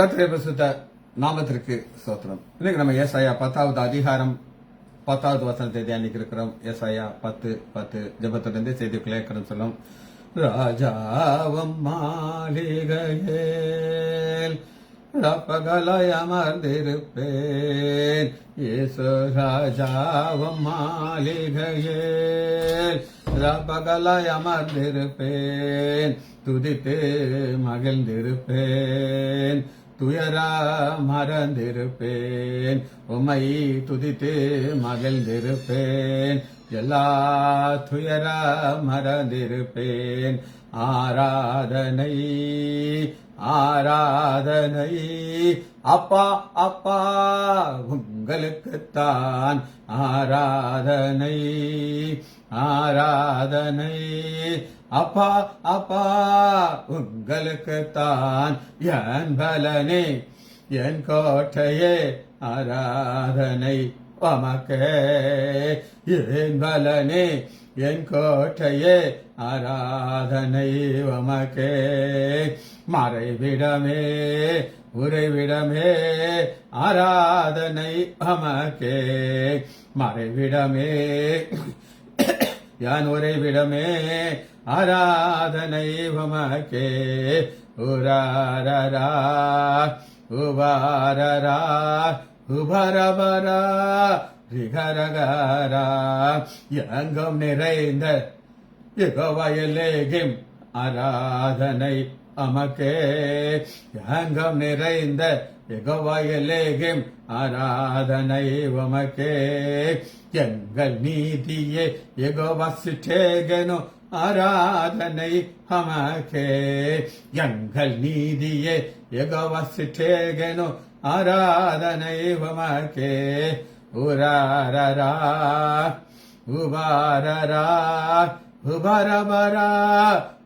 கர்த்தருடைய பரிசுத்த நாமத்திற்கு ஸ்தோத்திரம். இன்னைக்கு நம்ம ஏசாயா 10வது அதிகாரம் 10வது வசனத்தை தியானிக்க இருக்கிறோம். ஏசாயா 10:10 ஜெபத்திலிருந்து செய்திக்குள்ளே கடந்து சொல்லும். ராஜாவம் மாளிகையில் ரப்பகலாய் அமர்ந்திருப்பேன். இயேசு ராஜாவம் மாளிகையில் ரப்பகலாய் அமர்ந்திருப்பேன். துதித்து மகிழ்ந்திருப்பேன். துயரா மறந்திருப்பேன். உம்மை துதித்து மகிழ்ந்திருப்பேன். எல்லா துயரா மறந்திருப்பேன். ஆராதனை ஆராதனை அப்பா அப்பா உங்களுக்குத்தான். ஆராதனை ஆராதனை அப்பா அப்பா உங்களுக்குத்தான். என் பலனே என் கோட்டையே ஆராதனை உமக்கே. என் பலனே என் கோட்டையே ஆராதனை உமக்கே. மறைவிடமே உறைவிடமே ஆராதனை உமக்கே. மறைவிடமே யான் உறைவிடமே ஆராதனை உமக்கே. உராரரா உபாரரா உபரபரா ரிகரகரா எங்கும் நிறைந்த யெகோவாயெலேகிம் ஆராதனை உமக்கே. எங்கும் நிறைந்த யெகோவாயெலேகிம் ஆராதனை உமக்கே. எங்கள் நீதியே யெகோவா சிட்டேகனு ஆராதனை உமக்கே. எங்கள் நீதியே யெகோவா சிட்டேகனு ஆராதனை உமக்கே. உராரரா உபாரரா உபரபரா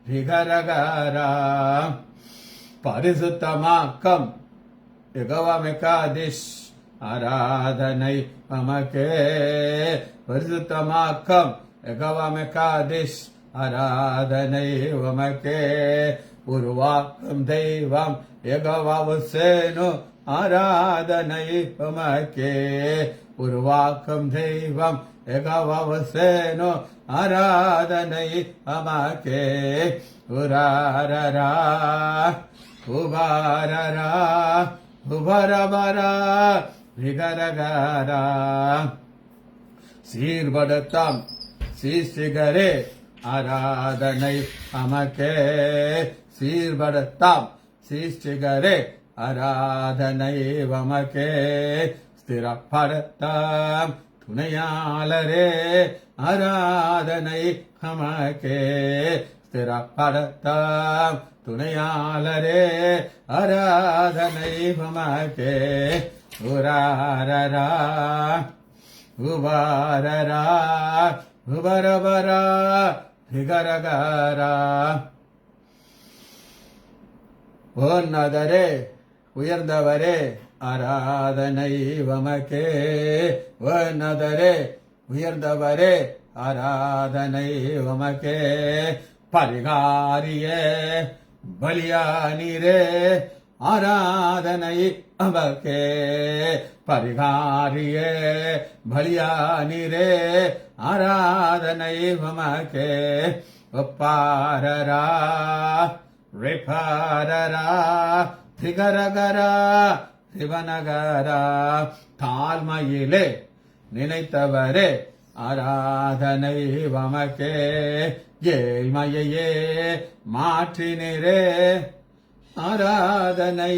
ரிகரகரா பரிசுத்தமாக்கம் யெகோவா மெகாதிஷ் ஆராதனை உமக்கே. பரிசுத்தமாக்கம் யெகோவா மெகாதிஷ் ஆராதனை உமக்கே. உருவாக்கும் தெய்வம் யெகோவா உசேனு ஆராதனை உமக்கே. உருவாக்கும் தெய்வம் யெகோவா உசேனு ஆராதனை உமக்கே. உராரரா உபாரரா உபரபரா ரிகரகரா சீர்படுத்தாம் சீசிகரே ஆராதனை உமக்கே. சீர்படுத்தாம் சீசிகரே ஆராதனை உமக்கே. ஸ்திரப்படுத்தாம் துணையாளரே ஆராதனை உமக்கே. ஸ்திரப்படுத்தாம் துணையாளரே ஆராதனை உமக்கே. உராரரா உபாரரா உபரபரா ரிகரகரா உன்னதரே உயர்ந்தவரே ஆராதனை உமக்கே. உன்னதரே உயர்ந்தவரே ஆராதனை உமக்கே. பரிகாரியே பலியானீரே ஆராதனை உமக்கே. பரிகாரியே பலியானீரே ஆராதனை உமக்கே. ஒப்பாரரா ரிபாரரா திகரகரா திவனகரா தாழ்மையிலே நினைத்தவரே ஆராதனை உமக்கே. ஏழ்மையையே மாற்றினரே ஆராதனை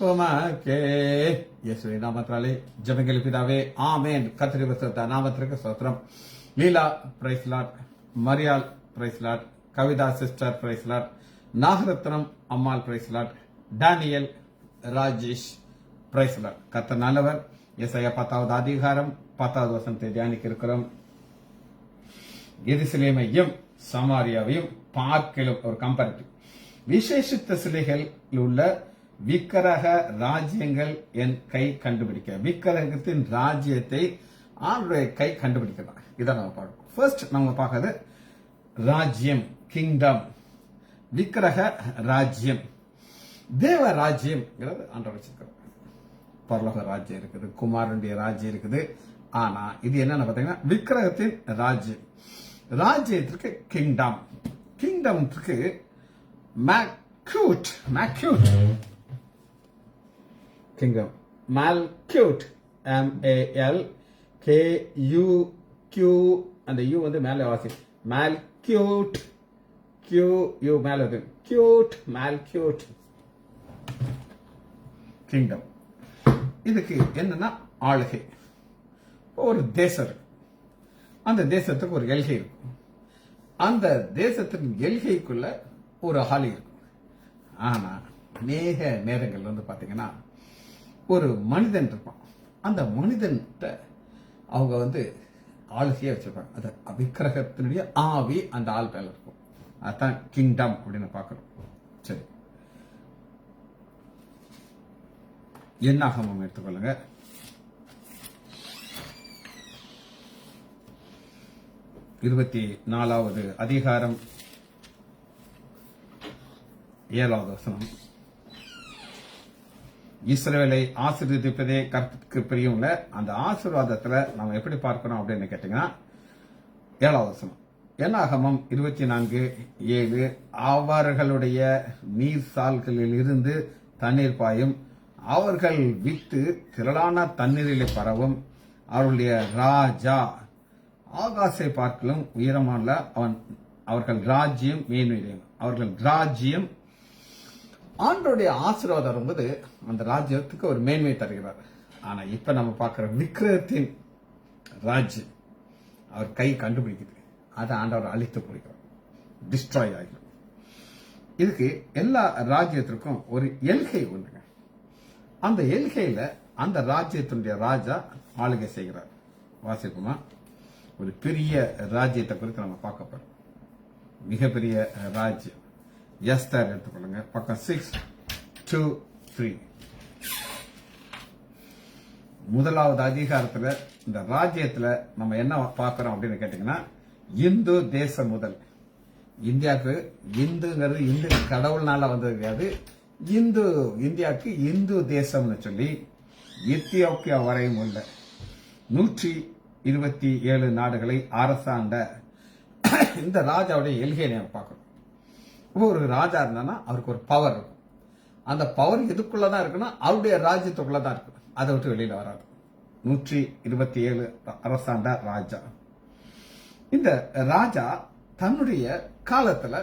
உமக்கே. இயேசுவின் நாமத்தினாலே ஜெபங்கள் பிதாவே ஆமென். கர்த்தருடைய பரிசுத்த நாமத்திற்கு ஸ்தோத்திரம். Leela praise Lord, Mariyal praise Lord, Kavitha sister praise Lord, Nagarathnam Ammal praise Lord, Daniel Rajesh praise Lord. கர்த்தர் நல்லவர். ஏசாயா 10வது அதிகாரம் 10வது வசனத்தை தியானிக்க இருக்கிறோம். எருசலேமையும் சமாரியாவையும் பார்க்கிலும் ஒரு கம்பேரிட்டிவ். விசேஷித்த சிலைகள் உள்ள விக்கிரக ராஜ்யங்கள் என் கை கண்டுபிடிக்க. விக்கிரகத்தின் ராஜ்யத்தை ஆளுடைய கை கண்டுபிடிக்கலாம். இதான் நம்ம பார்க்கணும். ஃபர்ஸ்ட் நம்ம பார்க்கறது ராஜ்யம், கிங்டம், விக்கிரக ராஜ்யம். தேவ ராஜ்யம்ங்கிறது ஆண்டவர் வச்சிருக்கிறார். பரலோக ராஜ்யம் இருக்குது, குமாரனுடைய ராஜ்யம் இருக்குது. ஆனா இது என்னன்னு பாத்தீங்கன்னா விக்கிரகத்தின் ராஜ்யம். ராஜ்யத்திற்கு கிங்டம், கிங்டம்க்கு மேக்யூட், மேக்யூட் கிங்டம், மால்க்யூட், MALKUQ, அந்த யூ வந்து மேல வாசி, மால்க்யூட், QU மேல இருக்கு, கியூட், மால்க்யூட் கிங்டம். இதுக்கு என்னன்னா ஆளுகை. ஒரு தேசம் இருக்கு, அந்த தேசத்துக்கு ஒரு எல்கை இருக்கும், அந்த தேசத்தின் எல்கைக்குள்ள ஒரு ஆளி இருக்கும். ஆனா அநேக நேரங்கள் வந்து பாத்தீங்கன்னா ஒரு மனிதன் இருப்பான், அந்த மனிதன்கிட்ட அவங்க வந்து ஆளுகையே வச்சிருப்பாங்க. அது விக்கிரகத்தினுடைய ஆவி அந்த ஆள் மேல இருக்கும். அதுதான் கிங்டம் அப்படின்னு பாக்குறோம். சரி, என்னாகமம் எடுத்துக்கொள்ளுங்க. இருபத்தி 4வது அதிகாரம் 7வது வசனம். இஸ்ரவேலை ஆசீர்வதிப்பதே கர்த்தருக்கு பிரியமுள்ள. அந்த ஆசீர்வாதத்துல நம்ம எப்படி பார்க்கணும் அப்படின்னு கேட்டீங்கன்னா 7வது வசனம். என்னாகமம் 24:7, அவர்களுடைய நீர் சால்களில் இருந்து தண்ணீர் பாயும், அவர்கள் விட்டு திரளான தண்ணீரிலே பரவும், அவர்களுடைய ராஜா ஆகாசை பார்க்கலும் உயரமான அவர்கள் ராஜ்யம் மேன்மையும். அவர்கள் ராஜ்யம், ஆண்டோடைய ஆசீர்வாதம் என்பது அந்த ராஜ்யத்துக்கு ஒரு மேன்மை தருகிறார். ஆனா இப்ப நம்ம பார்க்கிற விக்கிரகத்தின் ராஜ்யம் அவர் கை கண்டுபிடிக்குது, அதை ஆண்டவர் அழித்து போடுகிறார், டிஸ்ட்ராய் ஆகிடும். இதுக்கு எல்லா ராஜ்யத்திற்கும் ஒரு எல்கை உண்டுங்க. அந்த எல்கையில அந்த ராஜ்யத்தினுடைய ராஜா ஆளுகை செய்கிறார். வாசிப்போமா? ஒரு பெரிய ராஜ்யத்தை குறித்து நம்ம பார்க்க போறோம். மிகப்பெரிய ராஜ்யம். எஸ்தர் எடுத்துக்கொள்ளுங்க, பக்கம் 6-2-3. முதலாவது அதிகாரத்துல இந்த ராஜ்யத்துல நம்ம என்ன பார்க்கிறோம் அப்படின்னு கேட்டீங்கன்னா, இந்து தேசம் முதல். இந்தியாவுக்கு இந்துங்கிறது இந்து கடவுள்னால வந்தது கிடையாது. இந்தியாவுக்கு இந்து தேசம்னு சொல்லி எத்தியோப்பியா வரையும் உள்ள 127 நாடுகளை அரசாண்ட இந்த ராஜாவுடைய எல்கையை நம்ம பார்க்கணும். ஒரு ராஜா இருந்தானா அவருக்கு ஒரு பவர் இருக்கும். அந்த பவர் எதுக்குள்ளதான் இருக்குன்னா அவருடைய ராஜ்யத்துக்குள்ளதான் இருக்கு, அதை விட்டு வெளியில வராது. 127 அரசாண்ட ராஜா. இந்த ராஜா தன்னுடைய காலத்துல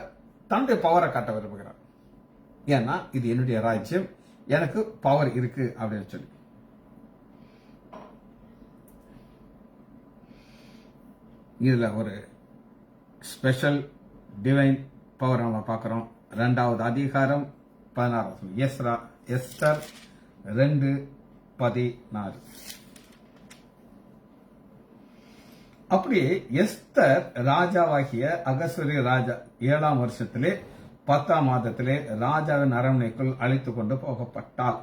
தன்னுடைய பவரை காட்ட விரும்புகிறார். ஏன்னா இது என்னுடைய ராஜ்யம், எனக்கு பவர் இருக்கு அப்படின்னு சொல்லி. இதுல ஒரு ஸ்பெஷல் டிவைன் பவர் நம்ம பார்க்கிறோம். 2வது அதிகாரம் 16. எஸ்தர் 2:14. அப்படியே எஸ்தர் ராஜாவாகிய அகஸ்வரிய ராஜா 7ஆம் வருஷத்திலே 10ஆம் மாதத்திலே ராஜாவின் அரண்மனைக்குள் அழைத்து கொண்டு போகப்பட்டாள்.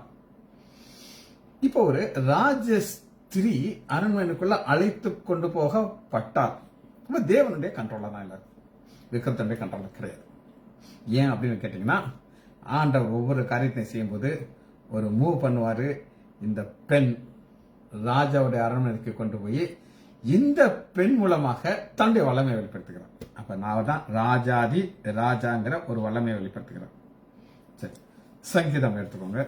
இப்போ ஒரு ராஜஸ்திரீ அரண்மனைக்குள்ள அழைத்து கொண்டு போகப்பட்டாள். தேவனுடைய கண்ட்ரோல தான் இல்ல, விக்கிரகத்தினுடைய கண்ட்ரோல கிடையாது. ஏன் அப்படின்னு கேட்டீங்கன்னா, ஆண்டவர் ஒவ்வொரு காரியத்தையும் செய்யும்போது ஒரு மூவ் பண்ணுவாரு. இந்த பெண் ராஜாவுடைய அரண்மனைக்கு கொண்டு போய் இந்த பெண் மூலமாக தன்னுடைய வல்லமையை வெளிப்படுத்துகிறார். அப்ப நான் தான் ராஜாதி ராஜாங்கிற ஒரு வல்லமையை வெளிப்படுத்துகிறார். சரி, சங்கீதம் எடுத்துக்கோங்க.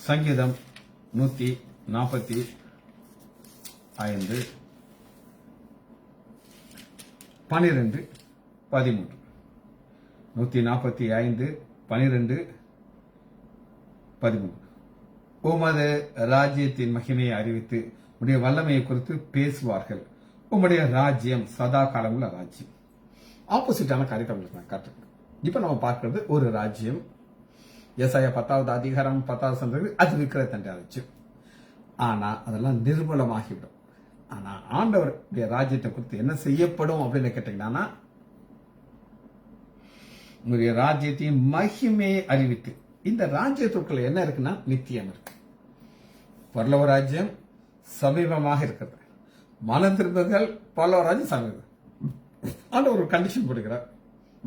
சங்கீதம் 145 12-13. 145:12-13. உமது ராஜ்யத்தின் மகிமையை அறிவித்து உடைய வல்லமையை குறித்து பேசுவார்கள். உம்முடைய ராஜ்யம் சதா காலமுள்ள ராஜ்யம். ஆப்போசிட்டான காரியத்தை நான் காட்டுறேன். இப்ப நம்ம பார்க்கிறது ஒரு ராஜ்யம். ஏசாயா 10வது அதிகாரம் 10வது சொல்றது அது விக்கிரகத்தினுடைய ராஜ்யம். ஆனா அதெல்லாம் நிர்மூலமாகிவிடும். ஆனா ஆண்டவருடைய ராஜ்யத்தை குறித்து என்ன செய்யப்படும் அப்படின்னு கேட்டீங்கன்னா, உங்களுடைய ராஜ்யத்தையும் மகிமையை அறிவித்து இந்த ராஜ்யத்துக்குள்ள என்ன இருக்குன்னா நித்தியம் இருக்கு. பரலோக ராஜ்யம் சமீபமாக இருக்கிறது. மனம் திரும்புங்கள், பரலோக ராஜ்யம் சமீபம். அந்த ஒரு கண்டிஷன் போட்டுக்கிறார்.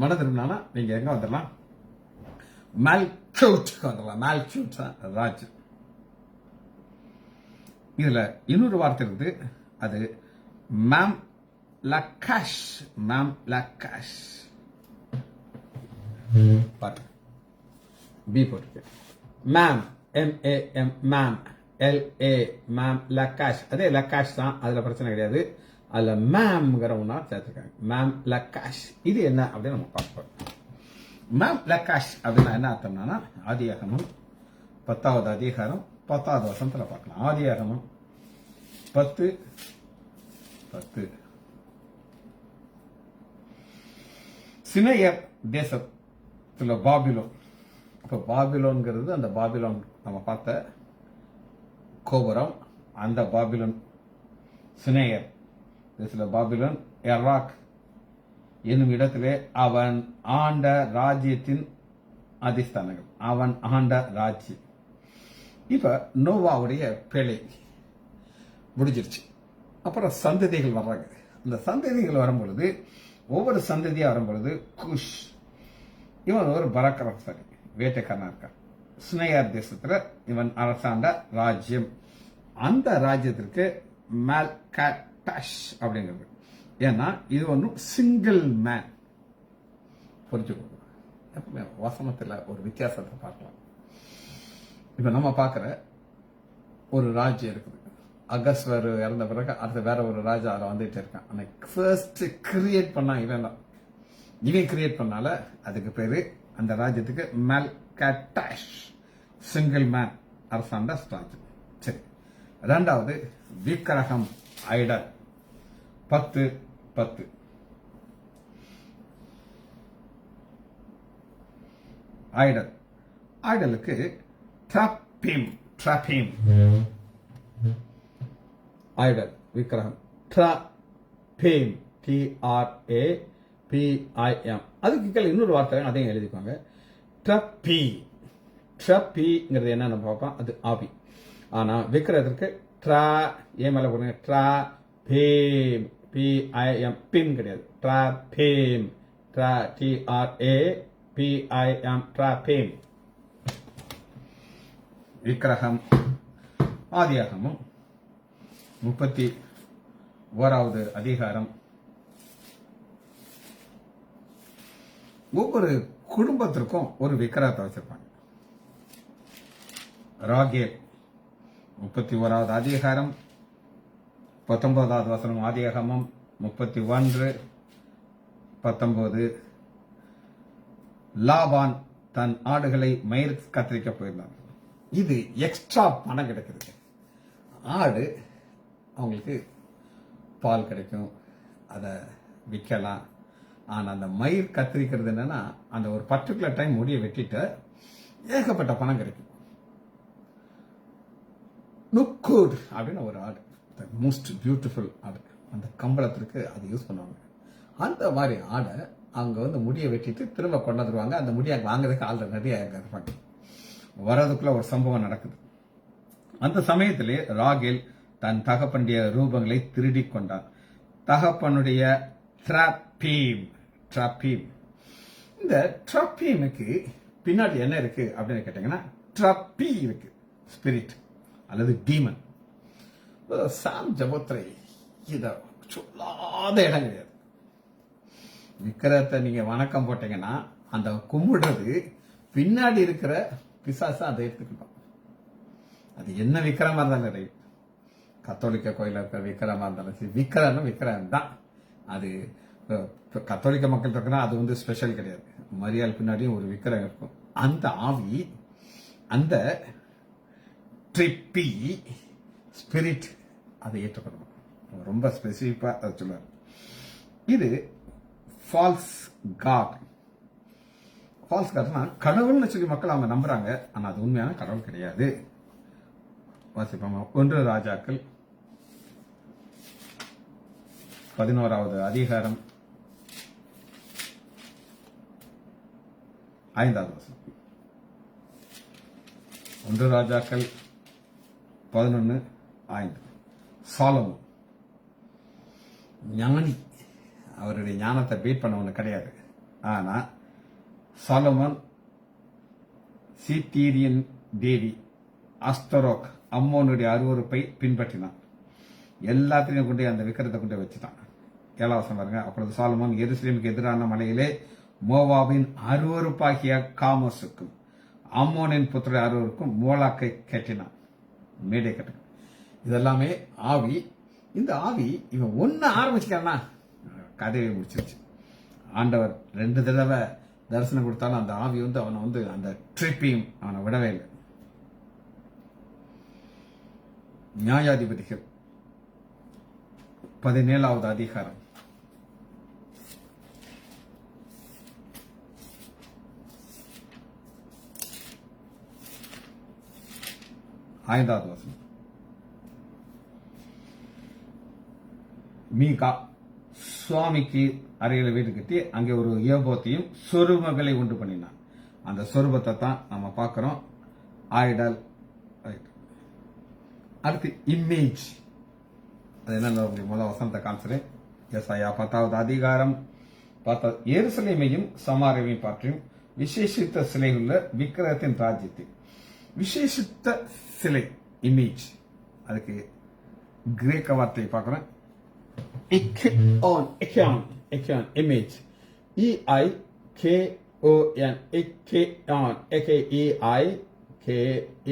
மனம் திரும்பினா நீங்க எங்க வந்துடலாம்? மால்கூட்க்கு வந்துடலாம். மால்கூட் ராஜ்யம். இதுல இன்னொரு வார்த்தை இருக்குது, அது மேம் லக்காஷ். மேம் லக்காஷ் பாருங்க, பி போட்டுருக்கு. Ma'am MAM ma'am LA ma'am லக்காஷ். அதே லக்காஷ் தான், அதுல பிரச்சனை கிடையாது. அதுல மேம்ங்கிற ஒன்னா சேர்த்துருக்காங்க. மேம் லக்காஷ் இது என்ன அப்படின்னு நம்ம பார்ப்போம். மேம் லக்காஷ் அப்படின்னா என்ன அர்த்தம்னா, ஆதியாகமம் 10வது அதிகாரம் 10வது வசனத்துல பார்க்கலாம். ஆதியாகமம் 10:10 சினையர் தேசத்துல பாபிலோன். இப்ப பாபிலோன்ங்கிறது அந்த பாபிலோன் நம்ம பார்த்த கோபுரம், அந்த பாபிலோன் சினையர் தேசத்துல பாபிலோன் எராக் என்னும் இடத்திலே அவன் ஆண்ட ராஜ்யத்தின் அதிஸ்தானங்கள். அவன் ஆண்ட ராஜ்யம். இப்ப நோவாவுடைய பிழை முடிஞ்சிருச்சு. அப்புறம் சந்ததிகள் வர்றாங்க. அந்த சந்ததிகள் வரும்பொழுது, ஒவ்வொரு சந்ததியா வரும்பொழுது, குஷ் இவன் ஒரு பராக்கிரமசாலி, வேட்டைக்காரனா இருக்கான். சினையார் தேசத்துல இவன் அரசாண்ட ராஜ்யம். அந்த ராஜ்யத்திற்கு மால்கட்டாஷ் அப்படிங்கிறது. ஏன்னா இது ஒன்றும் சிங்கிள் மேன். புரிஞ்சுக்கோங்க, எப்பவுமே வசனத்துல ஒரு வித்தியாசத்தை பார்க்கலாம். இப்ப நம்ம பார்க்கிற ஒரு ராஜ்யம் இருக்குது. அகஸ்வர் இறந்த பிறகு அடுத்த வேற ஒரு ராஜா அதில் வந்துட்டு இருக்கான். ஆனால் ஃபர்ஸ்ட் கிரியேட் பண்ணா இவன் தான். இவன் கிரியேட் பண்ணால அதுக்கு பேரு அந்த ராஜ்யத்துக்கு மால்கட்டாஷ், சிங்கிள் மேன் அரசாண்ட ராஜ்யம். சரி, ரெண்டாவது விக்கிரகம் ஐடல். 10:10 ஐடல். ஐடலுக்கு ட்ராபிம். ட்ராபிம் ஐடல் விக்கிரகம். ட்ராபிம் TRAPIM. அதுக்கு கீழே இன்னொரு வார்த்தை அதையும் எழுதிக்கோங்க. ட்ரப்பி. ட்ரப்பிங்கிறது என்ன நம்ம பார்ப்போம், அது ஆவி. ஆனா விக்கிரகத்திற்கு ட்ரா ஏ மேல போடுங்க. ட்ராபேம் PIM. பிம் கிடையாது. ட்ராபேம். TRAPIM. ட்ராபேம் விக்கிரகம். ஆதியாகமம் 31வது அதிகாரம். ஒவ்வொரு குடும்பத்திற்கும் ஒரு விக்கிரகத்தை வச்சிருப்பாங்க. ராகேல் 31வது அதிகாரம் 19வது வசனம். ஆதியாகமம் 31:19. லாபான் தன் ஆடுகளை மயிர் கத்திரிக்க போயிருந்தாங்க. இது எக்ஸ்ட்ரா பணம் கிடைக்குது. ஆடு அவங்களுக்கு பால் கிடைக்கும், அதை விற்கலாம். ஆனால் அந்த மயிர் கத்திரிக்கிறது என்னன்னா, அந்த ஒரு பர்டிகுலர் டைம் முடிய வெட்டிட்டு ஏகப்பட்ட பணம் கிடைக்கும். நுக்கூட் அப்படின்னு ஒரு ஆடு, மோஸ்ட் பியூட்டிஃபுல் ஆடு. அந்த கம்பளத்திற்கு அது யூஸ் பண்ணுவாங்க. அந்த மாதிரி ஆடை அவங்க வந்து முடியை வெட்டிட்டு திரும்ப கொண்டு வந்துருவாங்க. அந்த முடியை வாங்குறதுக்கு ஆள் நிறைய இருப்பாங்க. வரதுக்குள்ள ஒரு சம்பவம் நடக்குது. அந்த சமயத்திலே ராகேல் தன் தகப்பனுடைய ரூபங்களை திருடி கொண்டான். தகப்பனுடைய ட்ராபீம். இந்த ட்ராபீமுக்கு பின்னாடி என்ன இருக்கு அப்படின்னு கேட்டீங்கன்னா, ட்ராபி இருக்கு, ஸ்பிரிட் அல்லது டீமன். சாம் ஜபோத்ரை இத சொல்லாத இடம் கிடையாது. விக்கிரகத்தை நீங்க வணக்கம் போட்டீங்கன்னா அந்த கும்பிடுறது பின்னாடி இருக்கிற பிசாசு அதை எடுத்துக்கிட்டோம். அது என்ன விக்கிரமா இருந்தாலும் ரைட். கத்தோலிக்க கோயில இருக்கிற விக்கிரமா இருந்தாலும் சரி, விக்கிரகம் தான். அது கத்தோலிக்க மக்கள் இருக்குன்னா அது வந்து ஸ்பெஷல் கிடையாது. மரியாள் பின்னாடியும் ஒரு விக்கிரகம் இருக்கும். அந்த ஆவி, அந்த ட்ரிப்பி ஸ்பிரிட் அதை ஏற்றுக்கணும். ரொம்ப ஸ்பெசிஃபிக்கா அதை சொல்லுவார். இது ஃபால்ஸ் காட். ஃபால்ஸ் காட்னா கடவுள்னு சொல்லி மக்கள் அவங்க நம்புறாங்க. ஆனா அது உண்மையான கடவுள் கிடையாது. வாசிப்போம். 1 ராஜாக்கள் 11வது அதிகாரம் 5வது வசனம். 1 ராஜாக்கள் 11:5. சாலமோன் ஞானி, அவருடைய ஞானத்தை பீட் பண்ண ஒண்ணு கிடையாது. ஆனா சாலமோன் சீத்தீரியன் தேவி அஸ்தரோக் அம்மோனுடைய அருவருப்பை பின்பற்றினான். எல்லாத்திலையும் கொண்டு அந்த விக்கிரத்தை கொண்டு வச்சுட்டான். 7 வசனம் பாருங்க. அப்பொழுது சாலமோன் எருசலேமுக்கு எதிரான மலையிலே மோவாபின் அருவருப்பாகிய காமோசுக்கும் அம்மோனின் புத்திர அருவருக்கும் மோலாக்கை கட்டினான், மேடை கட்டினான். இதெல்லாமே ஆவி. இந்த ஆவி இவன் ஒன்னு ஆரம்பிச்சுக்கானா கதையை முடிச்சிருச்சு. ஆண்டவர் 2 தடவை தரிசனம் கொடுத்தாலும் அந்த ஆவி அவனை அந்த ட்ரிப்பையும் அவனை விடவே இல்லை. நியாயாதிபதிகள் 17வது அதிகாரம் 5வது வசனம். மீகா சுவாமிக்கு அறையில வீடு கட்டி அங்கே ஒரு ஏபோத்தையும் சொருமகளை உண்டு பண்ணினான். அந்த சொருபத்தை தான் நம்ம பார்க்கிறோம். ஐடல். அடுத்து இமேஜ். அது என்ன முதல் வசனத்தை காமிச்சிறேன். எசாயா 10வது அதிகாரம் 10. எருசலேமையும் சமாரியையும் பற்றியும் விசேஷித்த சிலையுள்ள விக்கிரகத்தின் ராஜ்யத்தை. விசேஷித்த சிலை இமேஜ். அதுக்கு கிரேக்க வார்த்தையை பார்க்கிறோம். இமேஜ். EIKON.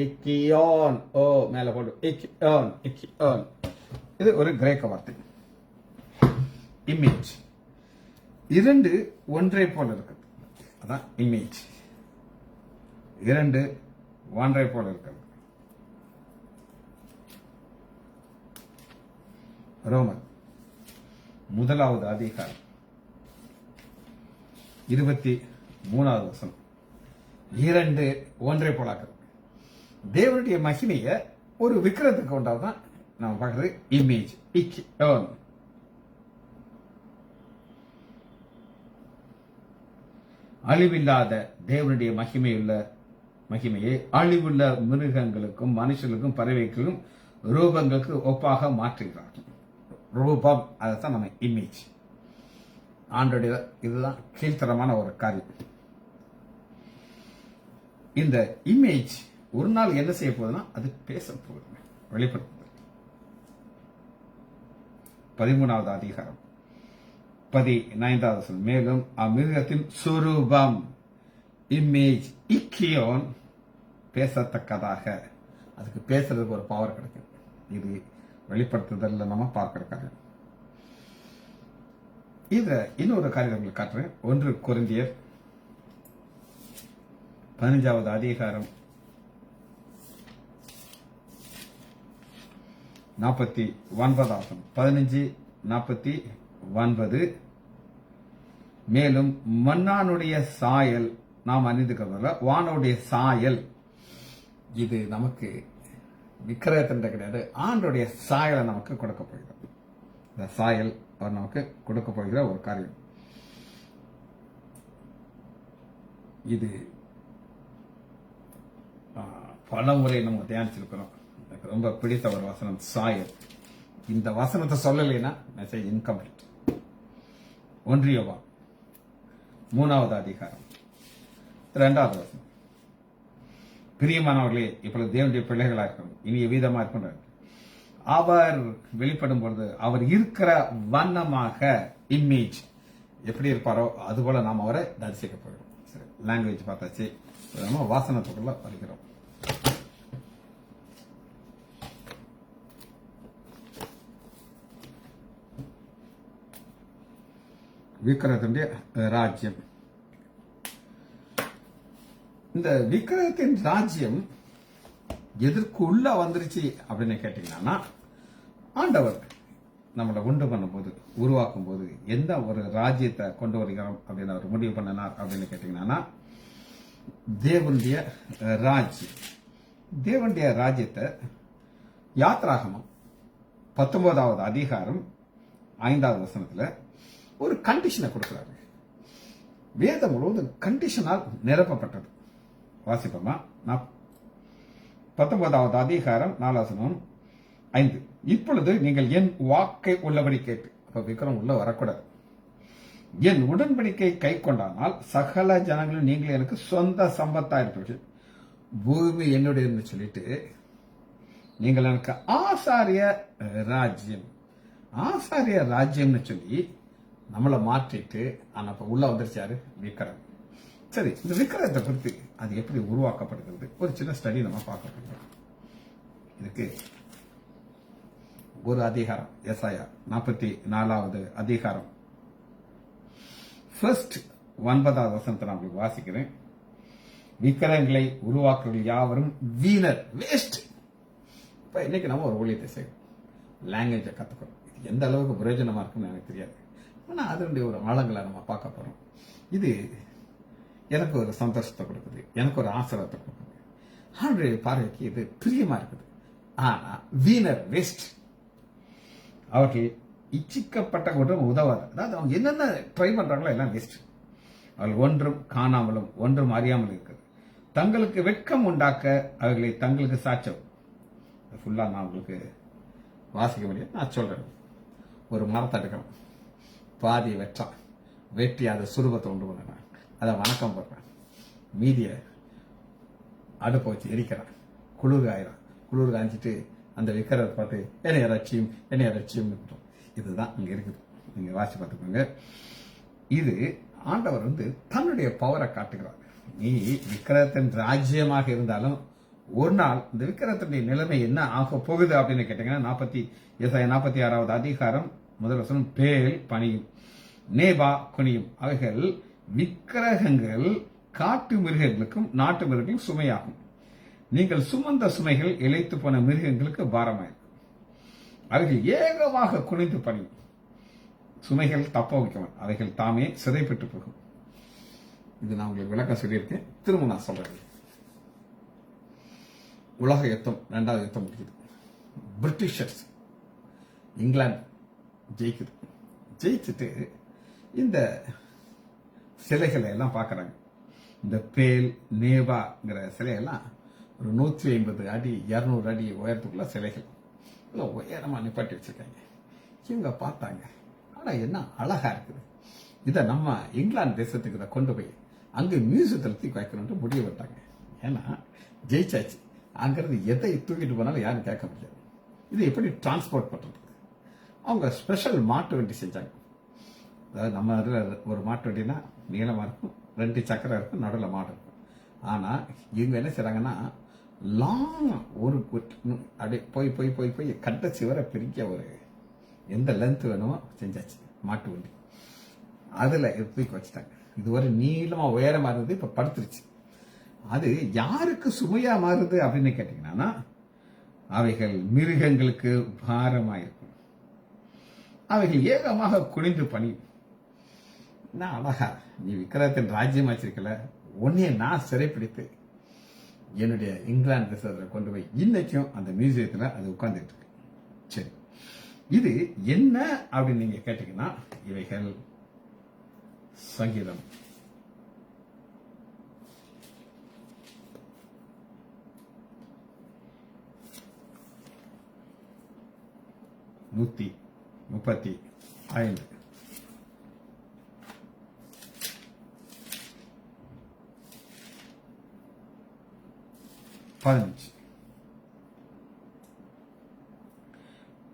இக்கியோன். ஓ மேல போடு. இக்கியோன். இது ஒரு கிரேக்க வார்த்தை. இமேஜ். 2 ஒன்றை போல இருக்குது. அதான் இமேஜ். 2 ஒன்றை போல இருக்கிறது. ரோமர் 1வது அதிகாரம் 23வது வசனம். 2 ஒன்றை போலாக்குறது. தேவனுடைய மகிமைய ஒரு விக்கிரத்துக்கு கொண்டாதான் நம்ம பார்க்கறது இமேஜ். இக்கியோன். அழிவில்லாத தேவனுடைய மகிமையை அழிவுள்ள மிருகங்களுக்கும் மனுஷர்களுக்கும் பறவைகளுக்கும் ரூபங்களுக்கு ஒப்பாக மாற்றுகிறார்கள். ரூபம், அதைத்தான் நம்ம இமேஜ். ஆண்டோடைய இதுதான் கீழ்த்தரமான ஒரு காரியம். இந்த இமேஜ் ஒரு நாள் என்ன செய்ய போகுதுன்னா அது பேச போகுது, வெளிப்படுத்துது. 13வது அதிகாரம் 15வது வசனம். மேலும் அமிருகத்தின் சுரூபம் இமேஜ் இக்கியோன் பேசத்தக்கதாக. அதுக்கு பேசுறதுக்கு ஒரு பவர் கிடைக்கும். இது வெளிப்படுத்துதல்ல நம்ம பார்க்கிற காரியம். இதுல இன்னொரு காரியம் உங்களுக்கு காட்டுறேன். 1 கொரிந்தியர் 15வது அதிகாரம் 49. 15:49. மேலும் மன்னானுடைய சாயல் நாம் அணிந்துக்கிறதுல வானுடைய சாயல். இது நமக்கு விக்கிரகத்தின் கிடையாது, ஆண்டுடைய சாயலை நமக்கு கொடுக்க போகிறது. இந்த சாயல் அவர் நமக்கு கொடுக்க போகிற ஒரு காரியம். இது பல முறை நம்ம தியானிச்சிருக்கிறோம். எனக்கு ரொம்ப பிடித்த ஒரு வசனம் சாயல். இந்த வசனத்தை சொல்லலைன்னா மெசேஜ் இன்கம்ப்ளீட். 1 யோவான் 3வது அதிகாரம் 2வது வசனம். பிரியமானவர்களே, இப்பொழுது தேவனுடைய பிள்ளைகளா இருக்கணும், இனிய வீதமா இருக்கணும். அவர் வெளிப்படும் பொழுது அவர் இருக்கிற வண்ணமாக இமேஜ் எப்படி இருப்பாரோ அதுபோல நாம் அவரை தரிசிக்க போகிறோம். சரி, லாங்குவேஜ் பார்த்தாச்சு. நம்ம வாசனத்துக்குள்ள வருகிறோம். விக்கிரகத்தினுடைய ராஜ்யம். இந்த விக்கிரகத்தின் ராஜ்யம் எதற்குள்ள வந்துருச்சு அப்படின்னு கேட்டீங்கன்னா, ஆண்டவர் நம்மளை உண்டு பண்ணும் போது, உருவாக்கும் போது எந்த ஒரு ராஜ்யத்தை கொண்டு வருகிறோம் அப்படின்னு அவர் முடிவு பண்ணினார் அப்படின்னு கேட்டீங்கன்னா, தேவனுடைய ராஜ்யம். தேவனுடைய ராஜ்யத்தை யாத்ராகமம் 19வது அதிகாரம் 5வது வசனத்துல ஒரு கண்டிஷனை கொடுக்கிறாரு. வேதம் முழுவதும் கண்டிஷனால் நிரப்பப்பட்டது. வாசிப்போமா? 19வது அதிகாரம் 4:5. இப்பொழுது நீங்கள் என் வாக்கை உள்ளபடி கேட்டு, அப்ப விக்ரம் உள்ள வரக்கூடாது, என் உடன்படிக்கை கை கொண்டானால் சகல ஜனங்களும் நீங்கள் எனக்கு சொந்த சம்பத்தா இருப்பீர்கள், பூமி என்னுடைய சொல்லிட்டு நீங்கள் எனக்கு ஆசாரிய ராஜ்யம்னு சொல்லி நம்மளை மாற்றிட்டு உள்ள வந்துருச்சாரு விக்ரம். சரி, இந்த விக்கிரகத்தை குறித்து அது எப்படி உருவாக்கப்படுகிறது ஒரு சின்ன ஸ்டடி நம்ம பார்க்க போகிறோம். இதுக்கு ஒரு அதிகாரம், எசாயா 44வது அதிகாரம், ஃபர்ஸ்ட் 9வது வசனத்தை நான் உங்களுக்கு வாசிக்கிறேன். விக்கிரகங்களை உருவாக்குறவர்கள் யாவரும் வீணர், வேஸ்ட். இப்ப இன்னைக்கு நம்ம ஒரு ஊழியத்தை செய்யணும், லாங்குவேஜை கத்துக்கிறோம். இது எந்த அளவுக்கு பிரயோஜனமா இருக்குன்னு எனக்கு தெரியாது, ஆனா அதனுடைய ஒரு ஆழங்களை நம்ம பார்க்க போறோம். இது எனக்கு ஒரு சந்தோஷத்தை கொடுக்குது, எனக்கு ஒரு ஆசிரியத்தை கொடுக்குது, அவருடைய பார்வைக்கு இது பிரியமா இருக்குது. ஆனா வீணர், வேஸ்ட். அவர்கள் இச்சிக்கப்பட்ட ஒன்றும் உதவாது. அதாவது அவங்க என்னென்ன ட்ரை பண்றாங்களோ எல்லாம் வேஸ்ட். அவர்கள் ஒன்றும் காணாமலும் ஒன்றும் அறியாமலும் இருக்குது. தங்களுக்கு வெட்கம் உண்டாக்க அவர்களை தங்களுக்கு சாட்சம். ஃபுல்லா நான் உங்களுக்கு வாசிக்க முடியாது, நான் சொல்றேன். ஒரு மரத்தை எடுக்கிறேன், பாதி வெட்டி அதை சுரூபத்தை உண்டு பண்ண, அதை வணக்கம் போடுறேன், மீதிய அடுப்பை வச்சு எரிக்கிறேன், குளிர் காய்ச்சிட்டு அந்த விக்கிரத்தை பார்த்து என்னைய ரட்சியும். இதுதான் இங்க இருக்குது, நீங்க வாசி பார்த்துக்கோங்க. இது ஆண்டவர் தன்னுடைய பவரை காட்டுகிறார். நீ விக்கிரகத்தின் ராஜ்யமாக இருந்தாலும் ஒரு நாள் இந்த விக்கிரகத்தினுடைய நிலைமை என்ன ஆக போகுது அப்படின்னு கேட்டீங்கன்னா 46வது அதிகாரம் 1 வசனம், பேல் பணியும் நேபா குனியும், அவைகள் விக்கிரகங்கள் காட்டு மிருகங்களுக்கும் நாட்டு மிருகங்களுக்கும் சுமையாகும். நீங்கள் சுமந்த சுமைகள் இழைத்து போன மிருகங்களுக்கு பாரமாயிருக்கும். அவைகள் ஏகமாக குனிந்து பணியும், சுமைகள் தப்ப வைக்கவன், அவைகள் தாமே சிறைப்பட்டு போகும். இது நான் உங்களுக்கு விளக்கம் சொல்லியிருக்கேன், திரும்ப நான் சொல்றேன். உலக யுத்தம், 2வது யுத்தம் முடிக்குது. பிரிட்டிஷர்ஸ் இங்கிலாந்து ஜெயிக்குது. ஜெயிச்சுட்டு இந்த சிலைகளை எல்லாம் பார்க்கறாங்க. இந்த பேல் நேபாங்கிற சிலையெல்லாம் ஒரு 150 அடி 200 அடி உயரத்துக்குள்ள சிலைகள் உயரமா நிப்பாட்டி வச்சிருக்காங்க. இவங்க பார்த்தாங்க, ஆனா என்ன அழகா இருக்குது, இதை நம்ம இங்கிலாந்து தேசத்துக்கு இதை கொண்டு போய் அங்க மியூசியத்தில் தூக்கி வைக்கணும்னு முடிவு விட்டாங்க. ஏன்னா ஜெயிச்சாச்சு, அங்கிருந்து எதை தூக்கிட்டு போனாலும் யாரும் கேட்க முடியாது. இது எப்படி டிரான்ஸ்போர்ட் பண்றது? அவங்க ஸ்பெஷல் மாட்டு வண்டி செஞ்சாங்க. அதாவது நம்ம இதில் ஒரு மாட்டு வண்டினா நீளமா இருக்கும், 2 சக்கரம் இருக்கும், நடுவில் மாடு இருக்கும். ஆனா இவங்க என்ன செய்றாங்கன்னா லாங் ஒரு அப்படியே போய் கட்ட சிவரை பிரிக்க ஒரு எந்த லென்த் வேணுமோ செஞ்சாச்சு மாட்டு வண்டி. அதுல தூக்கி வச்சுட்டாங்க. இது ஒரு நீளமா உயரமா இருந்தது, இப்ப படுத்துருச்சு. அது யாருக்கு சுமையா மாறுது அப்படின்னு கேட்டீங்கன்னா அவைகள் மிருகங்களுக்கு பாரமாயிருக்கும், அவைகள் ஏகமாக குனிந்து பணியும். நான் அழகா, நீ விக்கிரகத்தின் ராஜ்யம் வச்சிருக்கல, உன்னைய நான் சிறைப்பிடித்து என்னுடைய இங்கிலாந்து தேசத்துல கொண்டு போய் இன்னைக்கும் அந்த மியூசியத்துல அது உட்கார்ந்துட்டு இருக்கு. சரி, இது என்ன அப்படின்னு நீங்க கேட்டீங்கன்னா இவைகள் சங்கீதம் 135 15.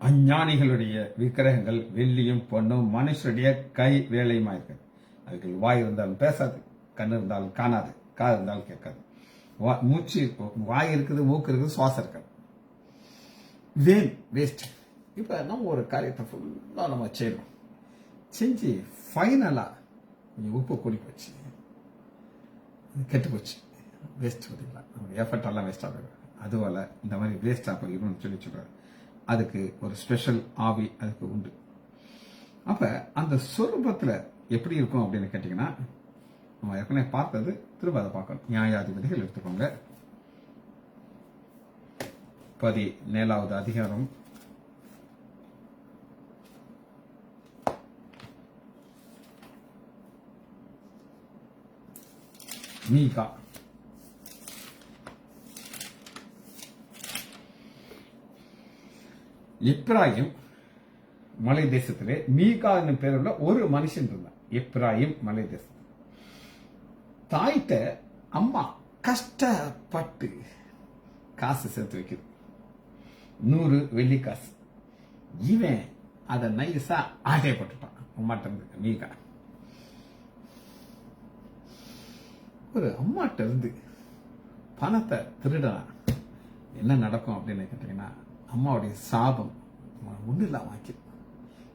அஞ்ஞானிகளுடைய விக்கிரகங்கள் வெள்ளியும் பொண்ணும் மனுஷருடைய கை வேலையுமா இருக்கு. அதுக்கு வாய் இருந்தாலும் பேசாது, கண் இருந்தாலும் காணாது, காது இருந்தாலும் கேட்காது, மூச்சு வாய் இருக்குது, மூக்கு இருக்குது, சுவாசம் இருக்காது. வேஸ்ட். இப்ப நம்ம ஒரு காரியத்தை ஃபுல்லா நம்ம செய்யணும், செஞ்சு ஃபைனலா கொஞ்சம் உப்பு கூடி போச்சு, கெட்டு போச்சு, வேஸ்ட். பார்த்தீங்களா, நம்ம எஃபர்ட் எல்லாம் வேஸ்ட் ஆகும். அதுபோல இந்த மாதிரி வேஸ்ட் ஆகணும்னு சொல்லி சொல்றாரு. அதுக்கு ஒரு ஸ்பெஷல் ஆவி அதுக்கு உண்டு. அப்ப அந்த சொரூபத்துல எப்படி இருக்கும் அப்படின்னு கேட்டீங்கன்னா நம்ம ஏற்கனவே பார்த்தது, திரும்ப அதை பார்க்கணும். நியாயாதிபதிகள் எடுத்துக்கோங்க, 17வது அதிகாரம், மீகா எப்ராயிம் மலை தேசத்திலே மீகா என்னும் பேருள்ள ஒரு மனுஷன் இருந்தான். எப்ராயிம் மலை தேசம். தாயிட்ட அம்மா கஷ்டப்பட்டு காசு சேர்த்து வைக்குது, 100 வெள்ளி காசு. இவன் அதை நைஸா ஆட்டைய போட்டுட்டான். அம்மாட்ட இருந்து மீகா ஒரு அம்மாட்ட இருந்து பணத்தை திருடனா என்ன நடக்கும் அப்படின்னு கேட்டீங்கன்னா, அம்மாவுடைய சாபம் ஒன்றும் இல்லாம ஆச்சு.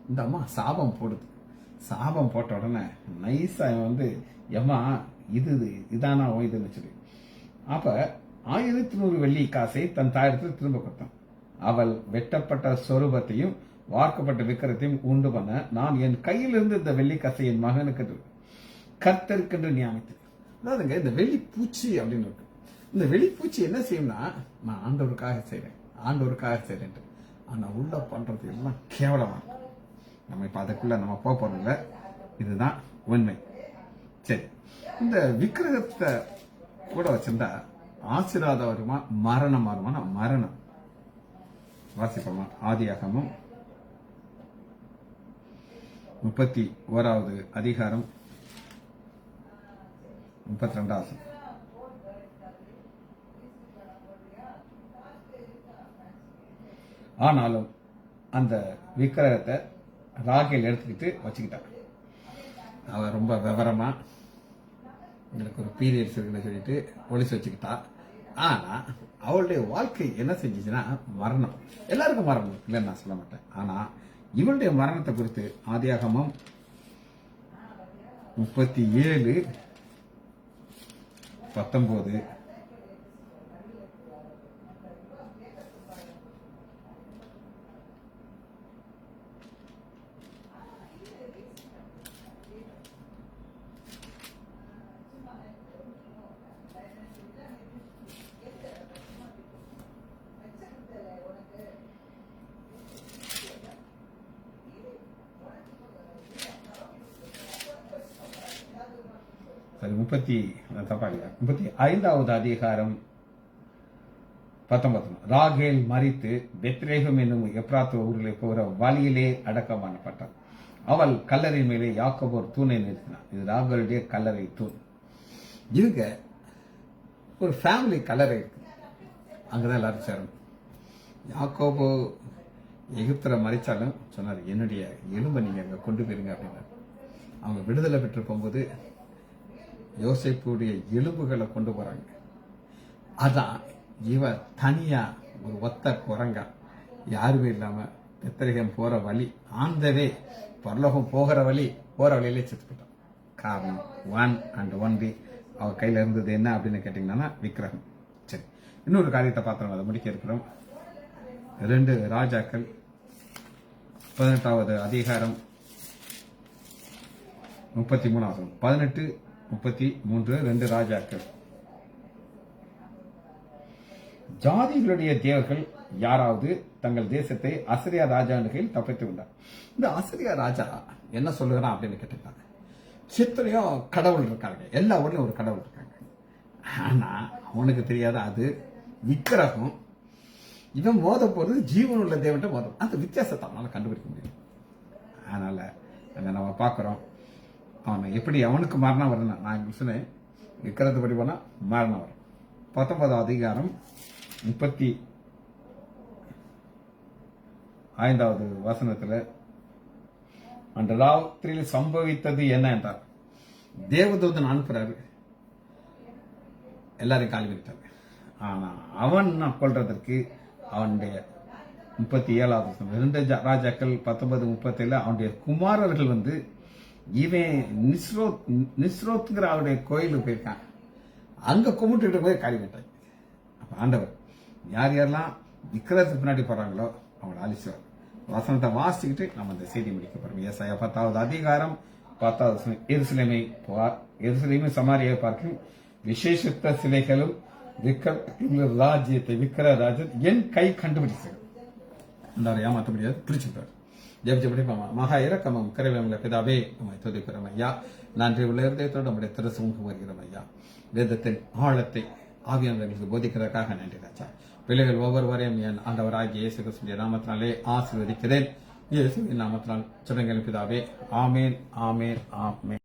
இந்த அம்மா சாபம் போடுது. சாபம் போட்ட உடனே நைஸா எம்மா இதானா இதுன்னு சொல்லி அப்ப 1100 வெள்ளி காசை தன் தாயிடத்தில் திரும்ப கொடுத்தான். அவள் வெட்டப்பட்ட சொரூபத்தையும் வார்க்கப்பட்ட விக்கிரத்தையும் உண்டு பண்ண நான் என் கையிலிருந்து இந்த வெள்ளி காசை என் மகனுக்கு கர்த்தருக்கென்று நியமித்தேன். அதாவதுங்க இந்த வெள்ளி பூச்சி அப்படின்னு இருக்கு. இந்த வெள்ளி பூச்சி என்ன செய்யும்னா, நான் ஆண்டவருக்காக செய்றேன். ஆனா உள்ள பண்றது எல்லாம் கேவலமா. நம்ம இப்ப அதுக்குள்ள நம்ம போறதில்ல. இதுதான் உண்மை. சரி, இந்த விக்கிரகத்தை கூட வச்சிருந்தா ஆசீர்வாதம் வருமா மரணம் வருமா? மரணம். வாசிப்போமா? ஆதியாகமம் 31வது அதிகாரம் 32வது. ஆனாலும் அந்த விக்கிரகத்தை ராகேல் எடுத்துக்கிட்டு வச்சுக்கிட்டான். அவ ரொம்ப விவரமா எனக்கு ஒரு பீரியட்ஸ் இருக்குன்னு சொல்லிட்டு ஒளிச்சு வச்சுக்கிட்டா. ஆனா அவளுடைய வாழ்க்கை என்ன செஞ்சுச்சுன்னா மரணம். எல்லாருக்கும் மரணம் இல்லைன்னு நான் சொல்ல மாட்டேன். ஆனா இவளுடைய மரணத்தை குறித்து ஆதியாகமம் 37:19 35வது அதிகாரம் 19. ராகேல் மரித்து பெத்லேகம் என்னும் எப்ராத்து ஊரிலே போகிற வழியிலே அடக்கம் பண்ணப்பட்டார். அவள் கல்லறை மேலே யாக்கோபு ஒரு தூணை நிறுத்தினார். இது ராகேலுடைய கல்லறை தூண். இவங்க ஒரு ஃபேமிலி கல்லறை இருக்கு, அங்கதான் எல்லாரும் சேரணும். யாக்கோபு எகிப்துல மறிச்சாலும் சொன்னார், என்னுடைய எலும்பை நீங்க அங்க கொண்டு போயிருங்க அப்படின்னாரு. அவங்க விடுதலை பெற்று போகும்போது யோசேப்புடைய எலும்புகளை கொண்டு போறாங்க. அதான் இவ தனியா ஒரு ஒத்த குரங்கா யாருமே இல்லாம பெத்லகேம் போற வழி ஆந்தவே பரலோகம் போற வழியிலே செத்து போட்டான். காரணம் ஒன் அண்ட் ஒன்லி அவ கையில இருந்தது என்ன அப்படின்னு கேட்டீங்கன்னா விக்கிரகம். சரி, இன்னொரு காரியத்தை பார்த்தோம், அதை முடிக்க இருக்கிறோம். 2 ராஜாக்கள் 18வது அதிகாரம் 33. 18:33 2 ராஜாக்கள். ஜாதிகளுடைய தேவர்கள் யாராவது தங்கள் தேசத்தை அசரியா ராஜா கையில் தப்பித்து விட்டார். இந்த அசரியா ராஜா என்ன சொல்லுகிறான் அப்படின்னு கேட்டிருக்காங்க. எத்தனையோ கடவுள் இருக்காங்க, எல்லா ஊர்லயும் ஒரு கடவுள் இருக்காங்க. ஆனா அவனுக்கு தெரியாத அது விக்கிரகம். இவன் மோத போறது ஜீவனுள்ள தேவன்ட்ட மோதும். அந்த வித்தியாசத்தை அவனால கண்டுபிடிக்க முடியும். அதனால அங்க நம்ம பார்க்கிறோம், அவனை எப்படி அவனுக்கு மரணம் வரணும். நான் சொன்னேன், விக்கிரத்தை படி போனா மரணம் வரும். 19வது அதிகாரம் 35வது வசனத்துல அந்த ராத்திரியில் சம்பவித்தது என்ன என்றார். தேவதூதன் அனுப்புறாரு, எல்லாரையும் காலி பண்ணிட்டாங்க. ஆனா அவன் கொள்றதற்கு அவனுடைய 37வது 2 ராஜாக்கள் 19:37 அவனுடைய குமாரர்கள் இவன் நிஸ்ரோத்ங்கிற அவருடைய கோயிலுக்கு போயிருக்கான். அங்க கும்பிட்டு போய் காலி பண்ணிட்டாங்க. அப்ப ஆண்டவர் யார் யாரெல்லாம் விக்கிரத்துக்கு பின்னாடி போறாங்களோ அவங்களை அழிச்சுவார். வசனத்தை வாசிச்சுக்கிட்டு நம்ம இந்த செய்தி முடிக்க போறோம். ஏசாயா 10வது அதிகாரம் 10வது. எருசலேமை சமாரியை பார்க்கும் விசேஷத்த சிலைகளும் ராஜ்யத்தை விக்கிர ராஜன் என் கை கண்டுபிடிச்சு ஏமாற்ற முடியாது, பிடிச்சிருப்பார். ஜெபிச்சபடி மகா இரக்கமும் கரைவேமுள்ள பிதாவே நம்மை துதிக்கிறோம் ஐயா. நன்றி உள்ள இருதயத்தோடு நம்முடைய திருசமூகம் வருகிறோம் ஐயா. வேதத்தின் ஆழத்தை ஆவியானவர்களுக்கு போதிக்கிறதுக்காக நன்றி ராஜா. பிள்ளைகள் ஒவ்வொருவரையும் என் ஆண்டவராகிய இயேசு கிறிஸ்துவின் நாமத்தினாலே ஆசீர்வதிக்கிறேன். இயேசுவின் நாமத்தினால் ஜெபங்கள் பிதாவே. ஆமேன், ஆமேன், ஆமேன்.